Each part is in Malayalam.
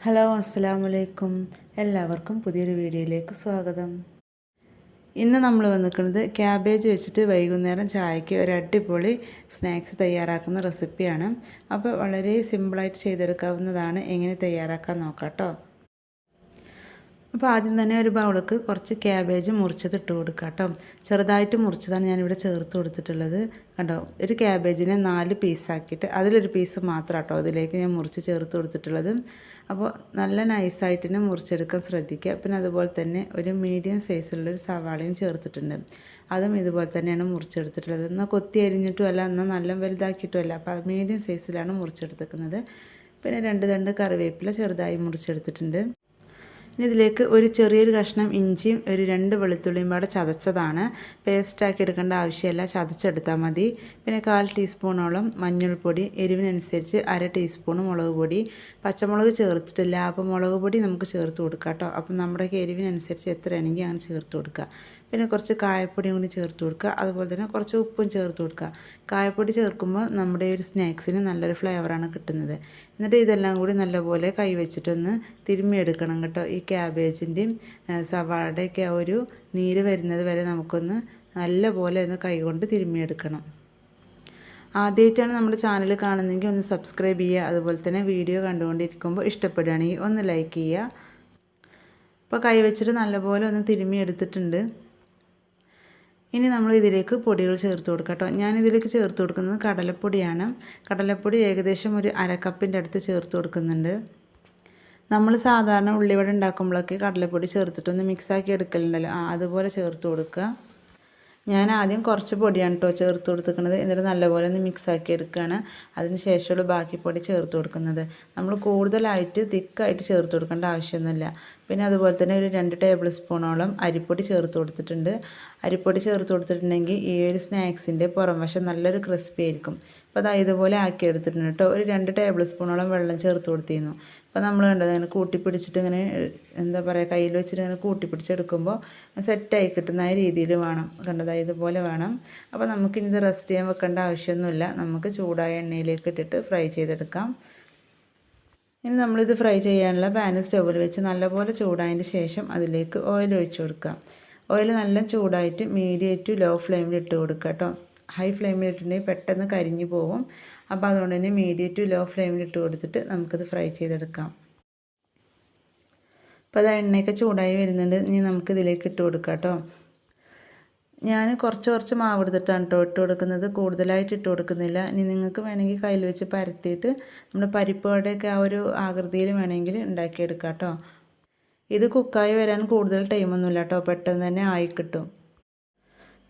ഹലോ അസ്സലാമു അലൈക്കും. എല്ലാവർക്കും പുതിയൊരു വീഡിയോയിലേക്ക് സ്വാഗതം. ഇന്ന് നമ്മൾ വന്നിരിക്കുന്നത് ക്യാബേജ് വെച്ചിട്ട് വൈകുന്നേരം ചായക്ക് ഒരു അടിപൊളി സ്നാക്സ് തയ്യാറാക്കുന്ന റെസിപ്പിയാണ്. അപ്പോൾ വളരെ സിമ്പിളായിട്ട് ചെയ്തെടുക്കാവുന്നതാണ്. എങ്ങനെ തയ്യാറാക്കാൻ നോക്കാം കേട്ടോ. അപ്പോൾ ആദ്യം തന്നെ ഒരു ബൗളിലേക്ക് കുറച്ച് ക്യാബേജ് മുറിച്ചത് ഇട്ട് കൊടുക്കുക കേട്ടോ. ചെറുതായിട്ട് മുറിച്ചതാണ് ഞാനിവിടെ ചേർത്ത് കൊടുത്തിട്ടുള്ളത്. കണ്ടോ, ഒരു ക്യാബേജിനെ 4 പീസാക്കിയിട്ട് അതിലൊരു പീസ് മാത്രം കേട്ടോ ഇതിലേക്ക് ഞാൻ മുറിച്ച് ചേർത്ത് കൊടുത്തിട്ടുള്ളത്. അപ്പോൾ നല്ല നൈസായിട്ട് തന്നെ മുറിച്ചെടുക്കാൻ ശ്രദ്ധിക്കുക. പിന്നെ അതുപോലെ തന്നെ ഒരു മീഡിയം സൈസിലുള്ളൊരു സവാളയും ചേർത്തിട്ടുണ്ട്. അതും ഇതുപോലെ തന്നെയാണ് മുറിച്ചെടുത്തിട്ടുള്ളത്. എന്നാൽ കൊത്തി അരിഞ്ഞിട്ടും അല്ല, എന്നാൽ നല്ല വലുതാക്കിയിട്ടും അല്ല. അപ്പോൾ മീഡിയം സൈസിലാണ് മുറിച്ചെടുത്തിരിക്കുന്നത്. പിന്നെ 2 തണ്ട് കറിവേപ്പില ചെറുതായി മുറിച്ചെടുത്തിട്ടുണ്ട്. ഇനി ഇതിലേക്ക് ഒരു ചെറിയൊരു കഷ്ണം ഇഞ്ചിയും ഒരു 2 വെളുത്തുള്ളിയും പാടെ ചതച്ചതാണ്. പേസ്റ്റാക്കി എടുക്കേണ്ട ആവശ്യമില്ല, ചതച്ചെടുത്താൽ മതി. പിന്നെ 1/4 ടീസ്പൂണോളം മഞ്ഞൾപ്പൊടി, എരിവിനനുസരിച്ച് 1/2 ടീസ്പൂൺ മുളക് പൊടി. പച്ചമുളക് ചേർത്തിട്ടില്ല, അപ്പോൾ മുളക് പൊടി നമുക്ക് ചേർത്ത് കൊടുക്കാം കേട്ടോ. അപ്പം നമ്മുടെ എരിവിനനുസരിച്ച് എത്രയാണെങ്കിൽ അങ്ങനെ ചേർത്ത് കൊടുക്കുക. പിന്നെ കുറച്ച് കായപ്പൊടിയും കൂടി ചേർത്ത് കൊടുക്കുക. അതുപോലെ തന്നെ കുറച്ച് ഉപ്പും ചേർത്ത് കൊടുക്കുക. കായപ്പൊടി ചേർക്കുമ്പോൾ നമ്മുടെ ഒരു സ്നാക്സിന് നല്ലൊരു ഫ്ലേവറാണ് കിട്ടുന്നത്. എന്നിട്ട് ഇതെല്ലാം കൂടി നല്ലപോലെ കൈ വെച്ചിട്ടൊന്ന് തിരുമ്മിയെടുക്കണം കേട്ടോ. ഈ ക്യാബേജിൻ്റെയും സവാളയുടെയൊക്കെ ആ ഒരു നീര് വരുന്നത് വരെ നമുക്കൊന്ന് നല്ലപോലെ ഒന്ന് കൈ കൊണ്ട് തിരുമ്മിയെടുക്കണം. ആദ്യമായിട്ടാണ് നമ്മുടെ ചാനൽ കാണുന്നതെങ്കിൽ ഒന്ന് സബ്സ്ക്രൈബ് ചെയ്യുക. അതുപോലെ തന്നെ വീഡിയോ കണ്ടുകൊണ്ടിരിക്കുമ്പോൾ ഇഷ്ടപ്പെടുകയാണെങ്കിൽ ഒന്ന് ലൈക്ക് ചെയ്യുക. അപ്പോൾ കൈ വെച്ചിട്ട് നല്ലപോലെ ഒന്ന് തിരുമ്മിയെടുത്തിട്ടുണ്ട്. ഇനി നമ്മൾ ഇതിലേക്ക് പൊടികൾ ചേർത്ത് കൊടുക്കാം കേട്ടോ. ഞാനിതിലേക്ക് ചേർത്ത് കൊടുക്കുന്നത് കടലപ്പൊടിയാണ്. കടലപ്പൊടി ഏകദേശം ഒരു 1/2 കപ്പിൻ്റെ അടുത്ത് ചേർത്ത് കൊടുക്കുന്നുണ്ട്. നമ്മൾ സാധാരണ ഉള്ളിവട ഉണ്ടാക്കുമ്പോഴൊക്കെ കടലപ്പൊടി ചേർത്തിട്ടൊന്ന് മിക്സാക്കി എടുക്കലുണ്ടല്ലോ, അതുപോലെ ചേർത്ത് കൊടുക്കുക. ഞാൻ ആദ്യം കുറച്ച് പൊടിയാണ് കേട്ടോ ചേർത്ത് കൊടുത്തിരിക്കുന്നത്. എന്നിട്ട് നല്ലപോലെ ഒന്ന് മിക്സാക്കി എടുക്കുകയാണ്. അതിന് ശേഷമുള്ള ബാക്കി പൊടി ചേർത്ത് കൊടുക്കുന്നത്. നമ്മൾ കൂടുതലായിട്ട് തിക്കായിട്ട് ചേർത്ത് കൊടുക്കേണ്ട ആവശ്യമൊന്നുമില്ല. പിന്നെ അതുപോലെ തന്നെ ഒരു 2 ടേബിൾ സ്പൂണോളം അരിപ്പൊടി ചേർത്ത് കൊടുത്തിട്ടുണ്ട്. അരിപ്പൊടി ചേർത്ത് കൊടുത്തിട്ടുണ്ടെങ്കിൽ ഈ ഒരു സ്നാക്സിൻ്റെ പുറം വശം നല്ലൊരു ക്രിസ്പി ആയിരിക്കും. അപ്പോൾ അത് ഇതുപോലെ ആക്കി എടുത്തിട്ടുണ്ട് കേട്ടോ. ഒരു 2 ടേബിൾ സ്പൂണോളം വെള്ളം ചേർത്ത് കൊടുത്തിരുന്നു. അപ്പോൾ നമ്മൾ കണ്ടത് അങ്ങനെ കൂട്ടിപ്പിടിച്ചിട്ട് ഇങ്ങനെ എന്താ പറയുക, കയ്യിൽ വെച്ചിട്ട് ഇങ്ങനെ കൂട്ടിപ്പിടിച്ചെടുക്കുമ്പോൾ സെറ്റായി കിട്ടുന്ന രീതിയിൽ വേണം. കണ്ടത് ഇതുപോലെ വേണം. അപ്പോൾ നമുക്കിനി ഇത് റെസ്റ്റ് ചെയ്യാൻ വെക്കേണ്ട ആവശ്യമൊന്നുമില്ല. നമുക്ക് ചൂടായ എണ്ണയിലേക്ക് ഇട്ടിട്ട് ഫ്രൈ ചെയ്തെടുക്കാം. ഇനി നമ്മളിത് ഫ്രൈ ചെയ്യാനുള്ള പാൻ സ്റ്റൗവിൽ വെച്ച് നല്ലപോലെ ചൂടായതിന് ശേഷം അതിലേക്ക് ഓയിൽ ഒഴിച്ചു കൊടുക്കാം. ഓയിൽ നല്ല ചൂടായിട്ട് മീഡിയം ടു ലോ ഫ്ലെയിമിൽ ഇട്ട് കൊടുക്കുക കേട്ടോ. ഹൈ ഫ്ലെയിമിൽ ഇട്ടിട്ടുണ്ടെങ്കിൽ പെട്ടെന്ന് കരിഞ്ഞു പോകും. അപ്പോൾ അതുകൊണ്ട് തന്നെ മീഡിയം ടു ലോ ഫ്ലെയിമിൽ ഇട്ട് കൊടുത്തിട്ട് നമുക്കിത് ഫ്രൈ ചെയ്തെടുക്കാം. അപ്പോൾ അത് എണ്ണയൊക്കെ ചൂടായി വരുന്നുണ്ട്. ഇനി നമുക്കിതിലേക്ക് ഇട്ട് കൊടുക്കാം കേട്ടോ. ഞാൻ കുറച്ച് മാവ് എടുത്തിട്ടാണ് കേട്ടോ ഇട്ട് കൊടുക്കുന്നത്, കൂടുതലായിട്ട് ഇട്ട് കൊടുക്കുന്നില്ല. ഇനി നിങ്ങൾക്ക് വേണമെങ്കിൽ കയ്യിൽ വെച്ച് പരത്തിയിട്ട് നമ്മുടെ പരിപ്പ് വടയൊക്കെ ആ ഒരു ആകൃതിയിൽ വേണമെങ്കിൽ ഉണ്ടാക്കിയെടുക്കാം കേട്ടോ. ഇത് കുക്കായി വരാൻ കൂടുതൽ ടൈമൊന്നുമില്ല കേട്ടോ, പെട്ടെന്ന് തന്നെ ആയി കിട്ടും.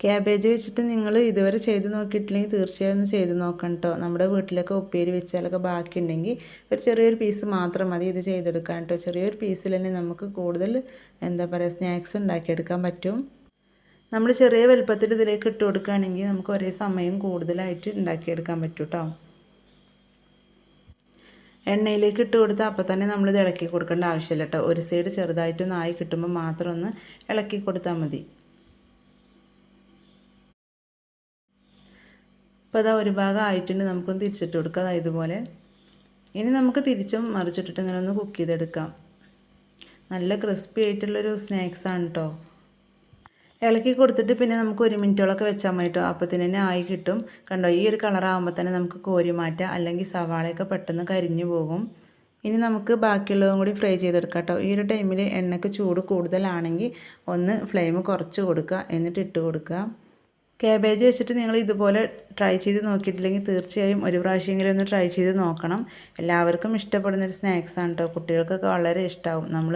ക്യാബേജ് വെച്ചിട്ട് നിങ്ങൾ ഇതുവരെ ചെയ്ത് നോക്കിയിട്ടില്ലെങ്കിൽ തീർച്ചയായും ഒന്ന് ചെയ്ത് നോക്കണം കേട്ടോ. നമ്മുടെ വീട്ടിലൊക്കെ ഉപ്പേരി വെച്ചാലൊക്കെ ബാക്കിയുണ്ടെങ്കിൽ ഒരു ചെറിയൊരു പീസ് മാത്രം മതി ഇത് ചെയ്തെടുക്കാൻ കേട്ടോ. ചെറിയൊരു പീസിൽ തന്നെ നമുക്ക് കൂടുതൽ എന്താ പറയുക സ്നാക്സ് ഉണ്ടാക്കിയെടുക്കാൻ പറ്റും. നമ്മൾ ചെറിയ വലുപ്പത്തിൽ ഇതിലേക്ക് ഇട്ട് കൊടുക്കുകയാണെങ്കിൽ നമുക്ക് ഒരേ സമയം കൂടുതലായിട്ട് ഉണ്ടാക്കിയെടുക്കാൻ പറ്റും കേട്ടോ. എണ്ണയിലേക്ക് ഇട്ട് കൊടുത്താൽ അപ്പോൾ തന്നെ നമ്മളിത് ഇളക്കി കൊടുക്കേണ്ട ആവശ്യമില്ല കേട്ടോ. ഒരു സൈഡ് ചെറുതായിട്ടൊന്ന് ആയി കിട്ടുമ്പോൾ മാത്രം ഒന്ന് ഇളക്കി കൊടുത്താൽ മതി. അപ്പോൾ അതാ ഒരു ഭാഗം ആയിട്ടുണ്ട്, നമുക്കൊന്ന് തിരിച്ചിട്ട് കൊടുക്കാം ഇതുപോലെ. ഇനി നമുക്ക് തിരിച്ചും മറിച്ചിട്ടിട്ട് ഇങ്ങനെ ഒന്ന് കുക്ക് ചെയ്തെടുക്കാം. നല്ല ക്രിസ്പി ആയിട്ടുള്ളൊരു സ്നാക്സാണ് കേട്ടോ. ഇളക്കി കൊടുത്തിട്ട് പിന്നെ നമുക്ക് 1 മിനിറ്റോളൊക്കെ വെച്ചാൽ മതി കേട്ടോ. അപ്പത്തിന് തന്നെ ആയി കിട്ടും. കണ്ടോ, ഈ ഒരു കളറാകുമ്പോൾ തന്നെ നമുക്ക് കോരി മാറ്റാം, അല്ലെങ്കിൽ സവാളയൊക്കെ പെട്ടെന്ന് കരിഞ്ഞു പോകും. ഇനി നമുക്ക് ബാക്കിയുള്ളതും കൂടി ഫ്രൈ ചെയ്തെടുക്കാം കേട്ടോ. ഈ ഒരു ടൈമിൽ എണ്ണയ്ക്ക് ചൂട് കൂടുതലാണെങ്കിൽ ഒന്ന് ഫ്ലെയിം കുറച്ച് കൊടുക്കുക, എന്നിട്ട് ഇട്ട് കൊടുക്കുക. ക്യാബേജ് വെച്ചിട്ട് നിങ്ങൾ ഇതുപോലെ ട്രൈ ചെയ്ത് നോക്കിയിട്ടില്ലെങ്കിൽ തീർച്ചയായും ഒരു പ്രാവശ്യമെങ്കിലും ഒന്ന് ട്രൈ ചെയ്ത് നോക്കണം. എല്ലാവർക്കും ഇഷ്ടപ്പെടുന്നൊരു സ്നാക്സാണ് കേട്ടോ. കുട്ടികൾക്കൊക്കെ വളരെ ഇഷ്ടമാവും. നമ്മൾ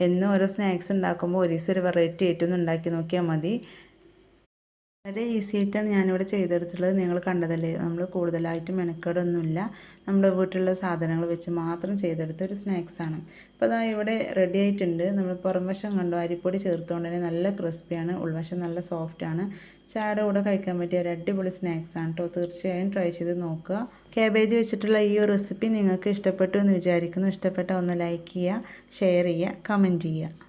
എന്നും ഓരോ സ്നാക്സ് ഉണ്ടാക്കുമ്പോൾ ഒരു ദിവസം ഒരു വെറൈറ്റി ആയിട്ടൊന്ന് ഉണ്ടാക്കി നോക്കിയാൽ മതി. വളരെ ഈസി ആയിട്ടാണ് ഞാനിവിടെ ചെയ്തെടുത്തുള്ളത്. നിങ്ങൾ കണ്ടതല്ലേ, നമ്മൾ കൂടുതലായിട്ട് മെനക്കേടൊന്നുമില്ല. നമ്മുടെ വീട്ടിലുള്ള സാധനങ്ങൾ വെച്ച് മാത്രം ചെയ്തെടുത്ത ഒരു സ്നാക്സാണ്. അപ്പോൾ അതാ ഇവിടെ റെഡി ആയിട്ടുണ്ട്. നമ്മൾ പുറംവശം കണ്ടോ, അരിപ്പൊടി ചേർത്തുകൊണ്ട് തന്നെ നല്ല ക്രിസ്പിയാണ്, ഉൾവശം നല്ല സോഫ്റ്റാണ്. ചായയുടെ കൂടെ കഴിക്കാൻ പറ്റിയ ഒരു അടിപൊളി സ്നാക്സാണ് കേട്ടോ. തീർച്ചയായും ട്രൈ ചെയ്ത് നോക്കുക. ക്യാബേജ് വെച്ചിട്ടുള്ള ഈ ഒരു റെസിപ്പി നിങ്ങൾക്ക് ഇഷ്ടപ്പെട്ടു എന്ന് വിചാരിക്കുന്നു. ഇഷ്ടപ്പെട്ടാൽ ഒന്ന് ലൈക്ക് ചെയ്യുക, ഷെയർ ചെയ്യുക, കമൻറ്റ് ചെയ്യുക.